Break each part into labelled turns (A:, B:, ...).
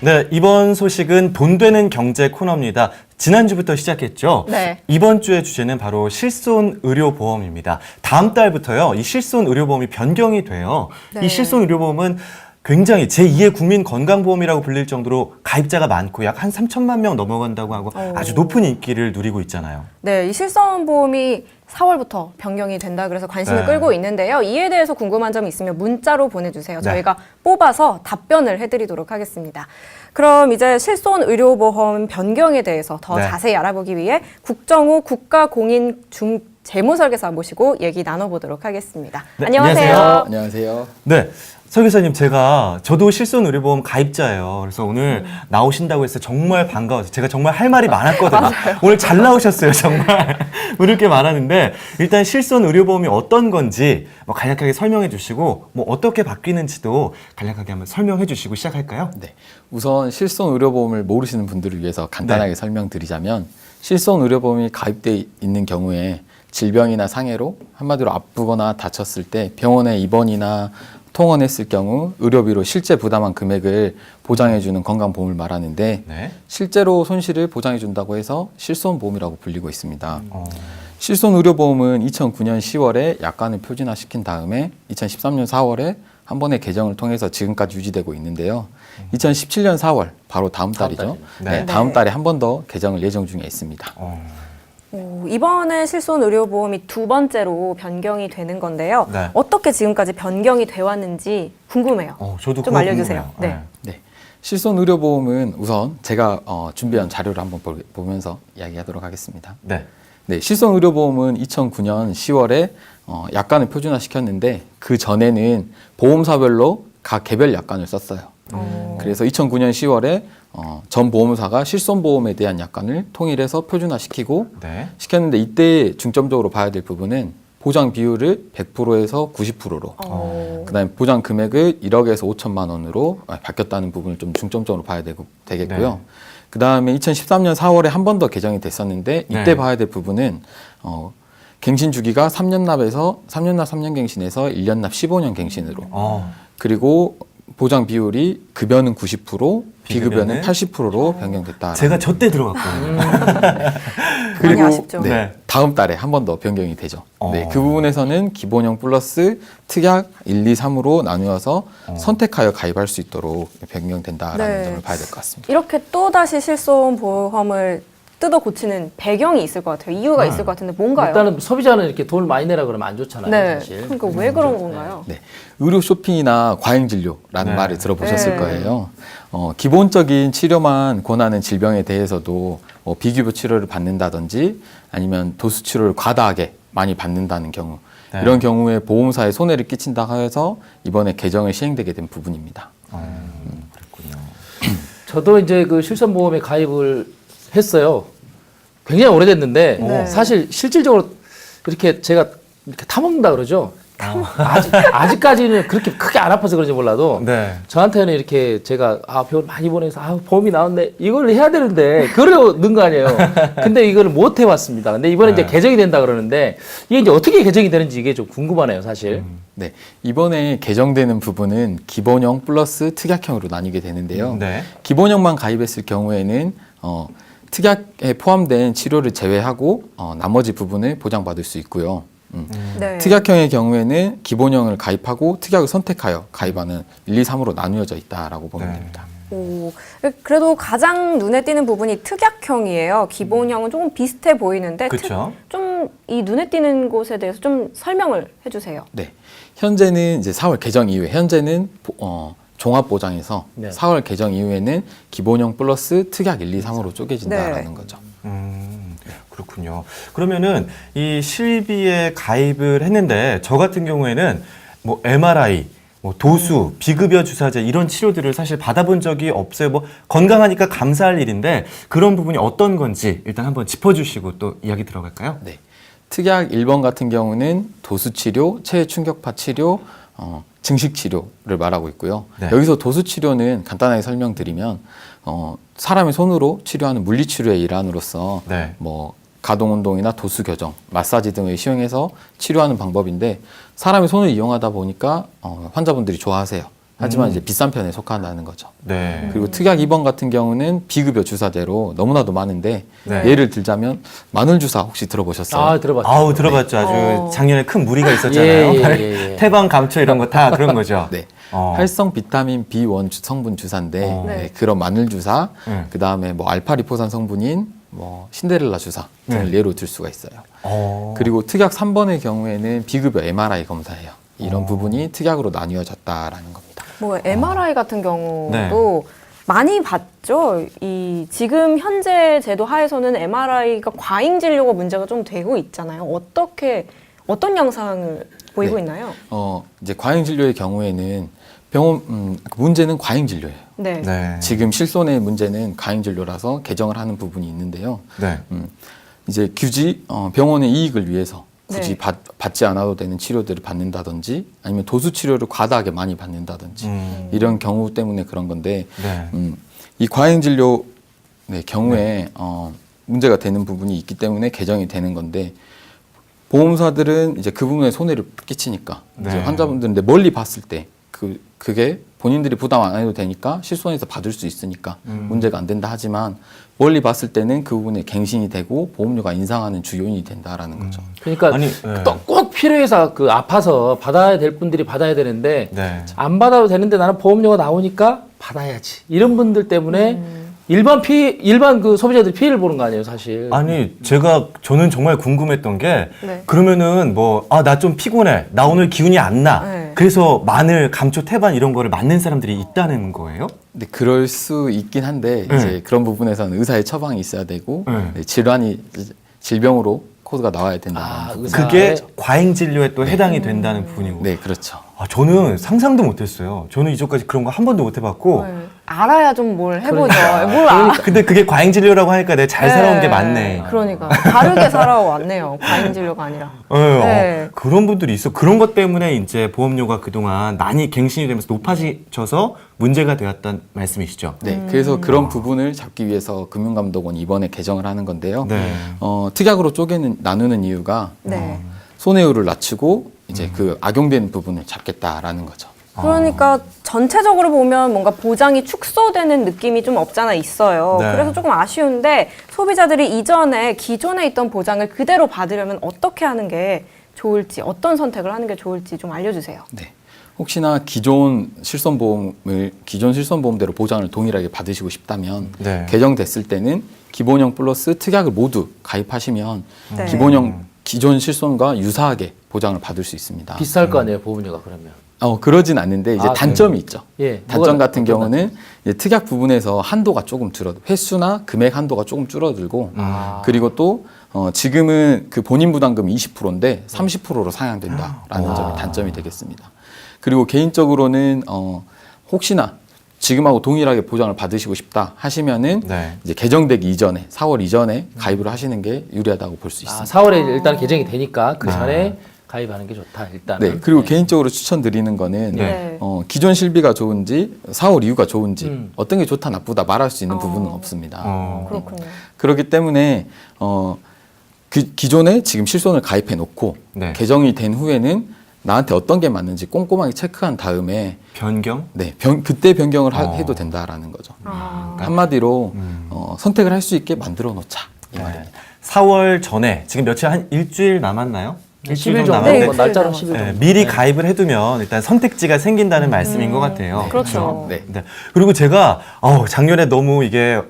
A: 네, 이번 소식은 돈 되는 경제 코너입니다. 지난주부터 시작했죠?
B: 네.
A: 이번 주의 주제는 바로 실손의료보험입니다. 다음 달부터요, 이 실손의료보험이 변경이 돼요.
B: 네.
A: 이 실손의료보험은 굉장히 제2의 국민건강보험이라고 불릴 정도로 가입자가 많고 약 한 3천만 명 넘어간다고 하고 아주 높은 인기를 누리고 있잖아요.
B: 네, 이 실손보험이 4월부터 변경이 된다 그래서 관심을
A: 네.
B: 끌고 있는데요. 이에 대해서 궁금한 점이 있으면 문자로 보내주세요.
A: 네.
B: 저희가 뽑아서 답변을 해드리도록 하겠습니다. 그럼 이제 실손의료보험 변경에 대해서 더
A: 네.
B: 자세히 알아보기 위해 국정호 국가공인중재무설계사 모시고 얘기 나눠보도록 하겠습니다.
A: 네,
B: 안녕하세요.
C: 안녕하세요.
A: 네. 설계사님, 저도 실손의료보험 가입자예요. 그래서 오늘 나오신다고 해서 정말 반가워서 제가 정말 할 말이 많았거든요. 오늘 잘 나오셨어요, 정말. 물을 게 많았는데 일단 실손의료보험이 어떤 건지 간략하게 설명해 주시고 어떻게 바뀌는지도 간략하게 한번 설명해 주시고 시작할까요?
C: 네. 우선 실손의료보험을 모르시는 분들을 위해서 간단하게
A: 네.
C: 설명드리자면 실손의료보험이 가입돼 있는 경우에 질병이나 상해로 한마디로 아프거나 다쳤을 때 병원에 입원이나 통원했을 경우 의료비로 실제 부담한 금액을 보장해주는 건강보험을 말하는데
A: 네.
C: 실제로 손실을 보장해준다고 해서 실손보험이라고 불리고 있습니다. 실손의료보험은 2009년 10월에 약관을 표준화시킨 다음에 2013년 4월에 한 번의 개정을 통해서 지금까지 유지되고 있는데요. 2017년 4월, 바로 다음 달이죠.
A: 네.
C: 다음 달에 한 번 더 개정을 예정 중에 있습니다.
B: 이번에 실손의료보험이 두 번째로 변경이 되는 건데요.
A: 네.
B: 어떻게 지금까지 변경이 돼 왔는지 궁금해요.
A: 저도
B: 좀
A: 그거
B: 알려주세요.
A: 궁금해요.
B: 네.
C: 네. 실손의료보험은 우선 제가 준비한 자료를 한번 보면서 이야기하도록 하겠습니다.
A: 네.
C: 네, 실손의료보험은 2009년 10월에 약관을 표준화시켰는데 그 전에는 보험사별로 각 개별 약관을 썼어요. 그래서 2009년 10월에 전 보험사가 실손보험에 대한 약관을 통일해서 표준화시키고
A: 네.
C: 시켰는데 이때 중점적으로 봐야 될 부분은 보장 비율을 100%에서 90%로 그다음에 보장 금액을 1억에서 5천만 원으로 바뀌었다는 부분을 좀 중점적으로 봐야 되겠고요.
A: 네.
C: 그다음에 2013년 4월에 한 번 더 개정이 됐었는데 이때
A: 네.
C: 봐야 될 부분은 갱신 주기가 3년납에서 3년납 3년 갱신에서 1년납 15년 갱신으로 그리고 보장 비율이 급여는 90%, 비급여는 80%로 변경됐다.
A: 제가 저 때 들어갔거든요.
B: 많이 아쉽죠.
C: 네,
A: 네.
C: 다음 달에 한 번 더 변경이 되죠.
A: 어.
C: 네, 그 부분에서는 기본형 플러스 특약 1, 2, 3으로 나누어서 선택하여 가입할 수 있도록 변경된다라는
B: 네.
C: 점을 봐야 될 것 같습니다.
B: 이렇게 또다시 실손보험을 뜯어 고치는 배경이 있을 것 같아요. 이유가 있을 것 같은데 뭔가요?
D: 일단은 소비자는 이렇게 돈을 많이 내라 그러면 안 좋잖아요,
B: 네.
D: 사실.
B: 그러니까 왜 그런 건가요?
C: 네, 의료 쇼핑이나 과잉 진료라는
A: 네.
C: 말을 들어보셨을
B: 네.
C: 거예요. 기본적인 치료만 권하는 질병에 대해서도 비급여 치료를 받는다든지 아니면 도수 치료를 과다하게 많이 받는다는 경우
A: 네.
C: 이런 경우에 보험사에 손해를 끼친다 해서 이번에 개정을 시행되게 된 부분입니다.
A: 그랬군요.
D: 저도 이제 그 실손보험에 가입을 했어요. 굉장히 오래됐는데
B: 네.
D: 사실 실질적으로 이렇게 제가 이렇게 타먹는다 그러죠. 아직까지는 그렇게 크게 안 아파서 그런지 몰라도
A: 네.
D: 저한테는 이렇게 제가 병원 많이 보내서 보험이 나왔네 이걸 해야 되는데 그걸 넣은 거 아니에요. 근데 이걸 못 해왔습니다. 근데 이번에
A: 네.
D: 이제 개정이 된다 그러는데 이게 이제 어떻게 개정이 되는지 이게 좀 궁금하네요, 사실.
C: 네, 이번에 개정되는 부분은 기본형 플러스 특약형으로 나뉘게 되는데요.
A: 네.
C: 기본형만 가입했을 경우에는 특약에 포함된 치료를 제외하고 나머지 부분을 보장받을 수 있고요.
B: 네.
C: 특약형의 경우에는 기본형을 가입하고 특약을 선택하여 가입하는 1, 2, 3으로 나누어져 있다라고 보면
A: 네.
C: 됩니다.
B: 그래도 가장 눈에 띄는 부분이 특약형이에요. 기본형은 조금 비슷해 보이는데
A: 그쵸.
B: 좀 이 눈에 띄는 곳에 대해서 좀 설명을 해주세요.
C: 네, 현재는 이제 4월 개정 이후에 현재는 종합보장에서
D: 네.
C: 4월 개정 이후에는 기본형 플러스 특약 1, 2, 3으로 쪼개진다라는
B: 네.
C: 거죠.
A: 그렇군요. 그러면은 이 실비에 가입을 했는데 저 같은 경우에는 MRI, 도수, 비급여 주사제 이런 치료들을 사실 받아본 적이 없어요. 건강하니까 감사할 일인데 그런 부분이 어떤 건지 일단 한번 짚어주시고 또 이야기 들어갈까요?
C: 네. 특약 1번 같은 경우는 도수치료, 체충격파 치료, 증식치료를 말하고 있고요.
A: 네.
C: 여기서 도수치료는 간단하게 설명드리면 사람의 손으로 치료하는 물리치료의 일환으로서
A: 네.
C: 가동운동이나 도수교정, 마사지 등을 시행해서 치료하는 방법인데 사람의 손을 이용하다 보니까 환자분들이 좋아하세요. 하지만 이제 비싼 편에 속한다는 거죠.
A: 네.
C: 그리고 특약 입원 같은 경우는 비급여 주사제로 너무나도 많은데
A: 네.
C: 예를 들자면 마늘 주사 혹시 들어보셨어요?
D: 아, 들어봤어요.
A: 아우 들어봤죠. 아주
B: 어.
A: 작년에 큰 무리가 있었잖아요.
D: 예.
A: 태방 감초 이런 거 다 그런 거죠.
C: 네.
A: 어.
C: 활성 비타민 B1 성분 주사인데
A: 어.
B: 네.
C: 네, 그런 마늘 주사,
A: 네.
C: 그 다음에 뭐 알파리포산 성분인 뭐 신데렐라 주사 등을
A: 네.
C: 예로 들 수가 있어요.
A: 어.
C: 그리고 특약 3번의 경우에는 비급여 MRI 검사예요. 이런 부분이 특약으로 나뉘어졌다라는 겁니다.
B: 뭐 MRI 같은 경우도 많이 봤죠. 이 지금 현재 제도 하에서는 MRI가 과잉 진료가 문제가 좀 되고 있잖아요. 어떤 양상을 보이고
C: 네.
B: 있나요?
C: 이제 과잉 진료의 경우에는 병원 문제는 과잉 진료예요.
B: 네.
A: 네.
C: 지금 실손의 문제는 과잉 진료라서 개정을 하는 부분이 있는데요.
A: 네.
C: 이제 굳이 병원의 이익을 위해서 굳이
B: 네.
C: 받지 않아도 되는 치료들을 받는다든지 아니면 도수 치료를 과다하게 많이 받는다든지 이런 경우 때문에 그런 건데
A: 네.
C: 이 과잉 진료 경우에 문제가 되는 부분이 있기 때문에 개정이 되는 건데 보험사들은 이제 그 부분에 손해를 끼치니까 이제
A: 네.
C: 환자분들은 멀리 봤을 때 그게 본인들이 부담 안 해도 되니까 실손해서 받을 수 있으니까 문제가 안 된다 하지만 멀리 봤을 때는 그 부분에 갱신이 되고 보험료가 인상하는 주 요인이 된다라는 거죠.
D: 그러니까
A: 아니, 네.
D: 또 꼭 필요해서 그 아파서 받아야 될 분들이 받아야 되는데
A: 네.
D: 안 받아도 되는데 나는 보험료가 나오니까 받아야지. 이런 분들 때문에 일반 그 소비자들이 피해를 보는 거 아니에요, 사실.
A: 아니 저는 정말 궁금했던 게
B: 네.
A: 그러면은 뭐 나 좀 피곤해 나 오늘 기운이 안 나
B: 네.
A: 그래서 마늘 감초 태반 이런 거를 맞는 사람들이 있다는 거예요?
C: 근데 그럴 수 있긴 한데
A: 네.
C: 이제 그런 부분에서는 의사의 처방이 있어야 되고
A: 네.
C: 질병으로 코드가 나와야 된다는 부분.
D: 의사.
A: 그게 과잉 진료에 또 해당이 된다는 부분이고.
C: 네, 그렇죠.
A: 저는 상상도 못했어요. 저는 이전까지 그런 거 한 번도 못 해봤고.
B: 네. 알아야 좀 뭘 해보죠.
D: 그러니까.
B: 뭘 알아.
A: 근데 그게 과잉 진료라고 하니까 내가 잘 살아온 게 맞네.
B: 그러니까 다르게 살아왔네요. 과잉 진료가 아니라. 네.
A: 그런 분들이 있어. 그런 것 때문에 이제 보험료가 그동안 많이 갱신이 되면서 높아져서 문제가 되었다는 말씀이시죠?
C: 네, 그래서 그런 부분을 잡기 위해서 금융감독원이 이번에 개정을 하는 건데요.
A: 네.
C: 특약으로 나누는 이유가
B: 네.
C: 손해율을 낮추고 이제 그 악용되는 부분을 잡겠다라는 거죠.
B: 그러니까 전체적으로 보면 뭔가 보장이 축소되는 느낌이 좀 없잖아 있어요.
A: 네.
B: 그래서 조금 아쉬운데 소비자들이 이전에 기존에 있던 보장을 그대로 받으려면 어떻게 하는 게 좋을지, 어떤 선택을 하는 게 좋을지 좀 알려주세요.
C: 네. 혹시나 기존 실손보험대로 보장을 동일하게 받으시고 싶다면
A: 네.
C: 개정됐을 때는 기본형 플러스 특약을 모두 가입하시면
B: 네.
C: 기존 실손과 유사하게 보장을 받을 수 있습니다.
D: 비쌀 거 아니에요, 보험료가 그러면.
C: 그러진 않는데 이제 단점이 있죠.
D: 예.
C: 단점
D: 뭐가
C: 같은 경우는 이제 특약 부분에서 한도가 조금 횟수나 금액 한도가 조금 줄어들고 그리고 또 지금은 그 본인 부담금이 20%인데 30%로 상향된다라는 점이 단점이 되겠습니다. 그리고 개인적으로는 혹시나 지금하고 동일하게 보장을 받으시고 싶다 하시면은
A: 네.
C: 이제 개정되기 이전에 4월 이전에 가입을 하시는 게 유리하다고 볼 수 있습니다.
D: 4월에 일단 개정이 되니까 그 전에 가입하는 게 좋다, 일단은.
C: 네, 그리고 개인적으로 추천드리는 거는
B: 네.
C: 기존 실비가 좋은지 4월 이후가 좋은지 어떤 게 좋다 나쁘다 말할 수 있는 부분은 없습니다.
B: 그렇군요.
C: 그렇기 때문에 기존에 지금 실손을 가입해 놓고
A: 네.
C: 개정이 된 후에는 나한테 어떤 게 맞는지 꼼꼼하게 체크한 다음에
A: 변경?
C: 그때 변경을 해도 된다라는 거죠.
B: 아.
C: 한마디로 선택을 할 수 있게 만들어 놓자 이 말입니다.
A: 4월 전에 지금 며칠 한 일주일 남았나요?
D: 10일
A: 정도
D: 정도,
A: 남았는데
B: 네,
D: 날짜로
B: 네.
D: 10일 정도.
A: 네, 미리 가입을 해두면 일단 선택지가 생긴다는 말씀인 것 같아요.
B: 그렇죠.
C: 네.
A: 네. 그리고 제가 작년에 너무 이게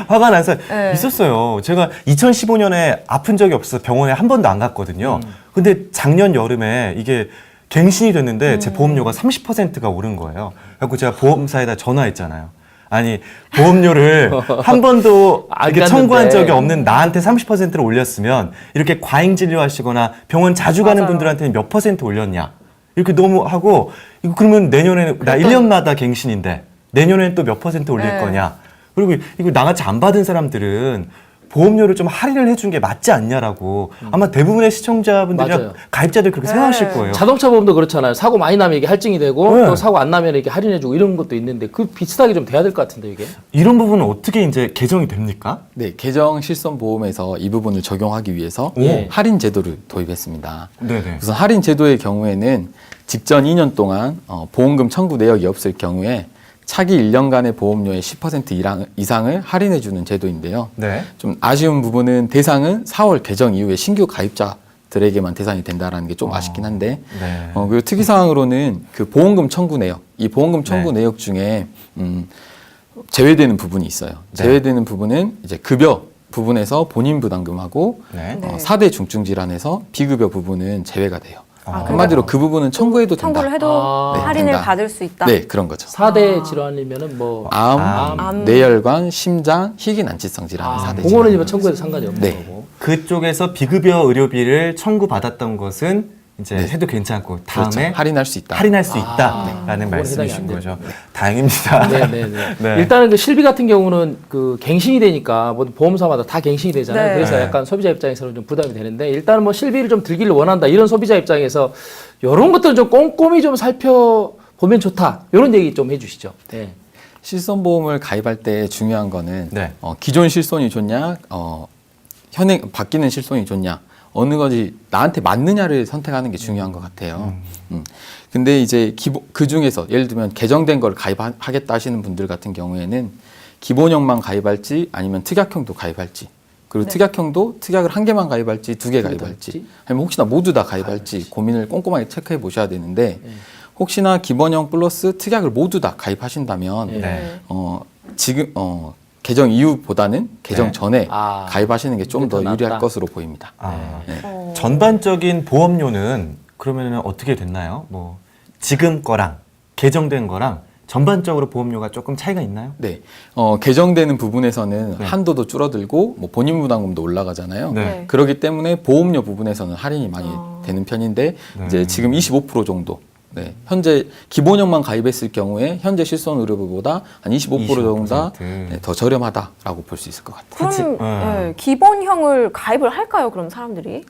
A: 화가 나서
B: 네.
A: 있었어요. 제가 2015년에 아픈 적이 없어서 병원에 한 번도 안 갔거든요. 근데 작년 여름에 이게 갱신이 됐는데 제 보험료가 30%가 오른 거예요. 그래서 제가 보험사에다 전화했잖아요. 아니 보험료를 한 번도
D: 안
A: 이렇게
D: 갔는데.
A: 청구한 적이 없는 나한테 30%를 올렸으면 이렇게 과잉 진료하시거나 병원 자주 가는
B: 맞아요.
A: 분들한테는 몇 퍼센트 올렸냐 이렇게 너무 하고 이거 그러면 내년에는 나 1년마다 갱신인데 내년에는 또 몇 퍼센트 올릴
B: 네.
A: 거냐 그리고 이거 나같이 안 받은 사람들은 보험료를 좀 할인을 해준 게 맞지 않냐라고 아마 대부분의 시청자분들이나
D: 맞아요.
A: 가입자들 그렇게
B: 네.
A: 생각하실 거예요.
D: 자동차 보험도 그렇잖아요. 사고 많이 나면 이게 할증이 되고
A: 네.
D: 또 사고 안 나면 이렇게 할인해주고 이런 것도 있는데 그 비슷하게 좀 돼야 될 것 같은데 이게.
A: 이런 부분은 어떻게 이제 개정이 됩니까?
C: 네, 개정 실손보험에서 이 부분을 적용하기 위해서
A: 예.
C: 할인 제도를 도입했습니다.
A: 네네.
C: 우선 할인 제도의 경우에는 직전 2년 동안 보험금 청구 내역이 없을 경우에 차기 1년간의 보험료의 10% 이상을 할인해주는 제도인데요.
A: 네.
C: 좀 아쉬운 부분은 대상은 4월 개정 이후에 신규 가입자들에게만 대상이 된다라는 게 좀 아쉽긴 한데,
A: 네.
C: 그리고 특이사항으로는 그 보험금 청구 내역, 이 보험금 청구
A: 네.
C: 내역 중에 제외되는 부분이 있어요.
A: 네.
C: 제외되는 부분은 이제 급여 부분에서 본인 부담금하고
A: 네.
B: 네.
C: 4대 중증 질환에서 비급여 부분은 제외가 돼요.
B: 아,
C: 한마디로 그 부분은 청구해도 된다.
B: 청구를 해도
D: 아.
B: 할인을
C: 된다.
B: 받을 수 있다.
C: 네, 그런 거죠.
D: 4대 질환이면은 뭐
C: 암, 뇌혈관, 심장, 희귀난치성 질환 4대 질환.
D: 그거는 이번 청구해도 상관이 없는
C: 네.
D: 거고.
A: 그쪽에서 비급여 의료비를 청구받았던 것은 이제 해도 괜찮고 다음에
C: 그렇죠. 할인할 수 있다.
A: 할인할 수 있다라는
D: 그건
A: 말씀이신
D: 해당이 안
A: 거죠. 다행입니다.
D: 네네네.
A: 네.
D: 일단은 그 실비 같은 경우는 그 갱신이 되니까 뭐 보험사마다 다 갱신이 되잖아요.
B: 네.
D: 그래서
A: 네.
D: 약간 소비자 입장에서는 좀 부담이 되는데 일단은 뭐 실비를 좀 들기를 원한다 이런 소비자 입장에서 이런 것들은 좀 꼼꼼히 좀 살펴보면 좋다 이런 얘기 좀 해주시죠. 네.
C: 실손보험을 가입할 때 중요한 거는
A: 네.
C: 기존 실손이 좋냐, 현행 바뀌는 실손이 좋냐, 어느 것이 나한테 맞느냐를 선택하는 게 중요한 것 같아요. 근데 이제 그 중에서 예를 들면 개정된 걸 가입하겠다 하시는 분들 같은 경우에는 기본형만 가입할지 아니면 특약형도 가입할지, 그리고 특약형도 특약을 한 개만 가입할지 두 개 가입할지 아니면 혹시나 모두 다 가입할지 고민을 꼼꼼하게 체크해 보셔야 되는데, 혹시나 기본형 플러스 특약을 모두 다 가입하신다면
A: 네.
C: 지금 개정 이후보다는 개정
A: 네.
C: 전에
D: 아,
C: 가입하시는 게 좀
D: 이게 더
C: 더 유리할
D: 낫다.
C: 것으로 보입니다.
A: 아,
C: 네.
A: 전반적인 보험료는 그러면은 어떻게 됐나요? 뭐 지금 거랑 개정된 거랑 전반적으로 보험료가 조금 차이가 있나요?
C: 네, 개정되는 부분에서는
A: 네.
C: 한도도 줄어들고 뭐 본인 부담금도 올라가잖아요.
A: 네.
C: 그렇기 때문에 보험료 부분에서는 할인이 많이 되는 편인데
A: 네.
C: 이제 지금 25% 정도. 네, 현재 기본형만 가입했을 경우에 현재 실손 의료비보다 한 25% 정도
A: 25%.
C: 네, 더 저렴하다라고 볼 수 있을 것 같아요.
B: 그럼
A: 그치.
B: 네, 기본형을 가입을 할까요? 그럼 사람들이?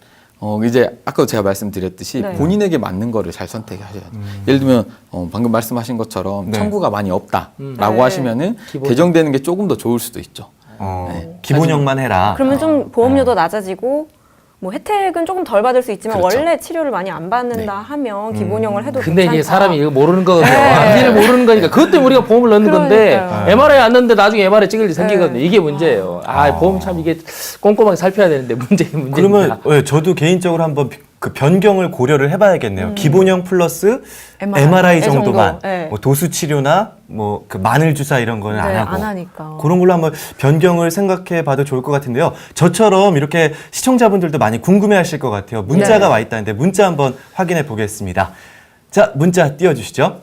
C: 이제 아까도 제가 말씀드렸듯이
B: 네.
C: 본인에게 맞는 거를 잘 선택하셔야 돼요. 예를 들면 방금 말씀하신 것처럼
A: 네.
C: 청구가 많이 없다라고
B: 네.
C: 하시면은
D: 기본.
C: 개정되는 게 조금 더 좋을 수도 있죠. 네.
A: 기본형만 해라.
B: 그러면 좀 보험료도 낮아지고 뭐 혜택은 조금 덜 받을 수 있지만
C: 그렇죠.
B: 원래 치료를 많이 안 받는다 하면 기본형을 해도
D: 근데
B: 괜찮다.
D: 이제 사람이 이거 모르는 거거든요.
B: 네.
D: 앞뒤를 모르는 거니까 그것 때문에 우리가 보험을 넣는 건데
B: 그러니까요.
D: MRI 안 넣는데 나중에 MRI 찍을 일이 생기거든요.
B: 네.
D: 이게 문제예요. 보험 참 이게 꼼꼼하게 살펴야 되는데 문제입니다.
A: 그러면 저도 개인적으로 한번 그 변경을 고려를 해봐야겠네요. 기본형 플러스 MRI 정도만,
B: 정도. 네.
A: 뭐 도수 치료나 뭐 그 마늘 주사 이런 거는 안
B: 네,
A: 하고
B: 안 하니까.
A: 그런 걸로 한번 변경을 생각해봐도 좋을 것 같은데요. 저처럼 이렇게 시청자분들도 많이 궁금해하실 것 같아요. 문자가
B: 네.
A: 와 있다는데 문자 한번 확인해 보겠습니다. 자, 문자 띄워주시죠.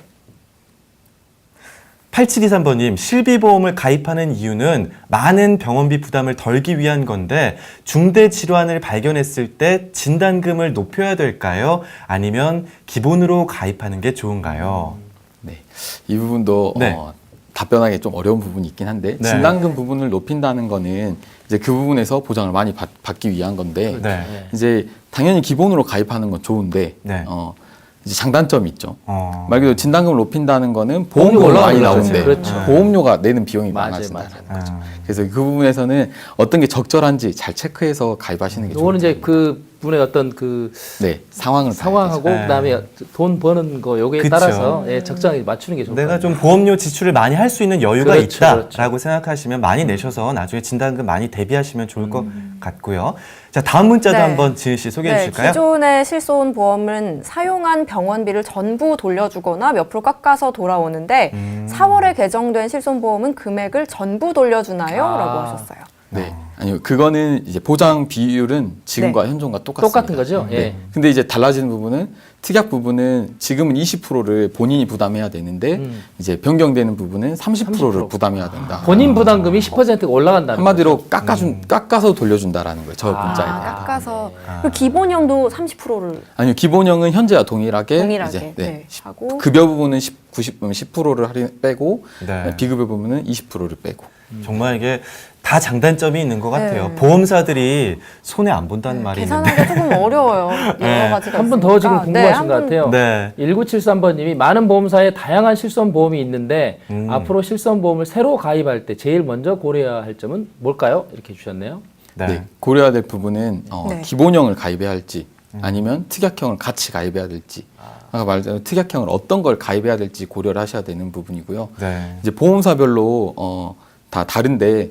A: 8723번님, 실비보험을 가입하는 이유는 많은 병원비 부담을 덜기 위한 건데 중대 질환을 발견했을 때 진단금을 높여야 될까요? 아니면 기본으로 가입하는 게 좋은가요?
C: 네, 이 부분도
A: 네.
C: 답변하기 좀 어려운 부분이 있긴 한데
A: 네.
C: 진단금 부분을 높인다는 거는 이제 그 부분에서 보장을 많이 받기 위한 건데
A: 네.
C: 이제 당연히 기본으로 가입하는 건 좋은데
A: 네.
C: 이제 장단점이 있죠.
A: 어.
C: 말 그대로 진단금을 높인다는 거는
D: 보험료가
C: 보험료가 많이
D: 올라가는
C: 나오는데
D: 거죠. 그렇죠.
C: 보험료가 내는 비용이
D: 맞아요,
C: 많아진다는
D: 맞아요.
C: 거죠. 그래서 그 부분에서는 어떤 게 적절한지 잘 체크해서 가입하시는 게
D: 요거는
C: 좋죠.
D: 이제 그 분의 어떤 그
C: 네, 상황을
D: 상황하고
A: 네.
D: 그다음에 돈 버는 거 요거에
A: 그쵸.
D: 따라서 적정하게 맞추는 게 좋을 것
A: 내가
D: 같아요.
A: 좀 보험료 지출을 많이 할 수 있는 여유가
D: 그렇죠,
A: 있다라고
D: 그렇죠.
A: 생각하시면 많이 내셔서 나중에 진단금 많이 대비하시면 좋을 것 같고요. 자, 다음 문자도
B: 네.
A: 한번 지은 씨 소개해
B: 네,
A: 주실까요?
B: 기존의 실손 보험은 사용한 병원비를 전부 돌려주거나 몇 프로 깎아서 돌아오는데 4월에 개정된 실손 보험은 금액을 전부 돌려주나요?
D: 아.
B: 라고 하셨어요.
C: 네, 아니요, 그거는 이제 보장 비율은 지금과 현존과 똑같습니다.
D: 똑같은 거죠?
C: 네.
D: 예.
C: 근데 이제 달라지는 부분은 특약 부분은 지금은 20%를 본인이 부담해야 되는데 이제 변경되는 부분은 30%를
D: 30%.
C: 부담해야 된다.
D: 본인 부담금이 10%가 올라간다는
C: 한마디로 깎아서 돌려준다라는 거예요. 저 문자에
B: 아,
C: 대한.
B: 깎아서. 그 기본형도 30%를
C: 아니요, 기본형은 현재와 동일하게,
B: 동일하게
C: 이제
B: 네, 하고
C: 급여 부분은 10%를 빼고
A: 네.
C: 비급여 부분은 20%를 빼고.
A: 정말 이게 다 장단점이 있는 것 같아요.
B: 네.
A: 보험사들이 손해 안 본다는 말이 있는데.
B: 계산하기 조금 어려워요. 여러 가지가
D: 한 분 더 지금
B: 있으니까.
D: 궁금하신 것
B: 한 분-
D: 같아요.
A: 네.
D: 1973번님이 많은 보험사에 다양한 실손 보험이 있는데 앞으로 실손 보험을 새로 가입할 때 제일 먼저 고려해야 할 점은 뭘까요? 이렇게 주셨네요.
A: 네.
C: 네, 고려해야 될 부분은
B: 네.
C: 기본형을 가입해야 할지 아니면 특약형을 같이 가입해야 될지 아까 말한 특약형을 어떤 걸 가입해야 될지 고려를 하셔야 되는 부분이고요.
A: 네.
C: 이제 보험사별로 다 다른데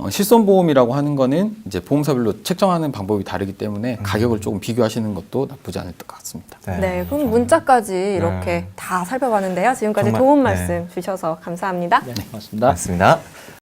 C: 실손보험이라고 하는 거는 이제 보험사별로 책정하는 방법이 다르기 때문에 가격을 조금 비교하시는 것도 나쁘지 않을 것 같습니다.
B: 네, 그럼 문자까지 이렇게 다 살펴봤는데요. 지금까지
A: 정말,
B: 좋은
A: 네.
B: 말씀 주셔서 감사합니다.
D: 네, 고맙습니다.
A: 맞습니다.